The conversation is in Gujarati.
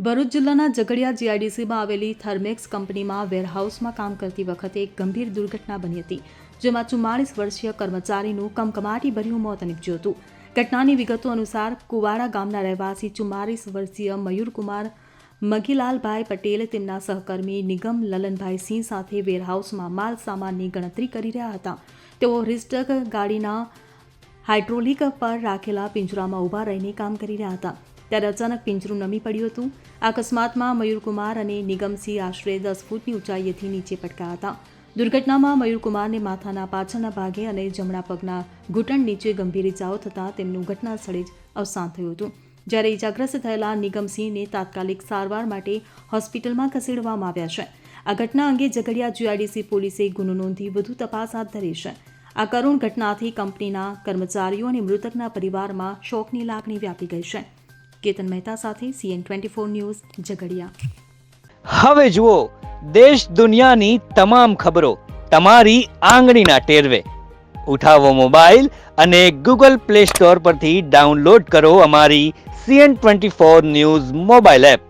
ભરૂચ જિલ્લાના ઝઘડિયા જીઆઈડીસીમાં આવેલી થર્મેક્સ કંપનીમાં વેરહાઉસમાં કામ કરતી વખતે એક ગંભીર દુર્ઘટના બની હતી, જેમાં 44 વર્ષીય કર્મચારીનું કમકમાટીભર્યું મોત નીપજ્યું હતું. ઘટનાની વિગતો અનુસાર કુવાડા ગામના રહેવાસી 44 વર્ષીય મયુરકુમાર મગીલાલભાઈ પટેલ તેમના સહકર્મી નિગમ લલનભાઈ સિંહ સાથે વેરહાઉસમાં માલ સામાનની ગણતરી કરી રહ્યા હતા. તેઓ રિસ્ટક ગાડીના હાઇડ્રોલિક પર રાખેલા પિંજરામાં ઊભા રહીને કામ કરી રહ્યા હતા. ત્યારે અચાનક પિંજરું નમી પડ્યું હતું. આ અકસ્માતમાં મયુરકુમાર અને નિગમસિંહ આશરે 10 ફૂટની ઊંચાઈએથી નીચે પટકાયા હતા. દુર્ઘટનામાં મયુરકુમારને માથાના પાછળના ભાગે અને જમણા પગના ઘૂંટણ નીચે ગંભીર ઇજાઓ થતાં તેમનું ઘટના સ્થળે જ અવસાન થયું હતું. જ્યારે ઇજાગ્રસ્ત થયેલા નિગમસિંહને તાત્કાલિક સારવાર માટે હોસ્પિટલમાં ખસેડવામાં આવ્યા છે. આ ઘટના અંગે ઝઘડિયા જીઆઈડીસી પોલીસે ગુનો નોંધી વધુ તપાસ હાથ ધરી છે. આ કરુણ ઘટનાથી કંપનીના કર્મચારીઓ અને મૃતકના પરિવારમાં શોકની લાગણી વ્યાપી ગઈ છે. કેતન મહેતા સાથે CN24 ન્યૂઝ ઝઘડિયા. હવે જુઓ દેશ દુનિયાની તમામ ખબરો તમારી આંગળીના ટેરવે. ઉઠાવો મોબાઈલ અને Google Play Store પરથી ડાઉનલોડ કરો અમારી CN24 ન્યૂઝ મોબાઈલ એપ.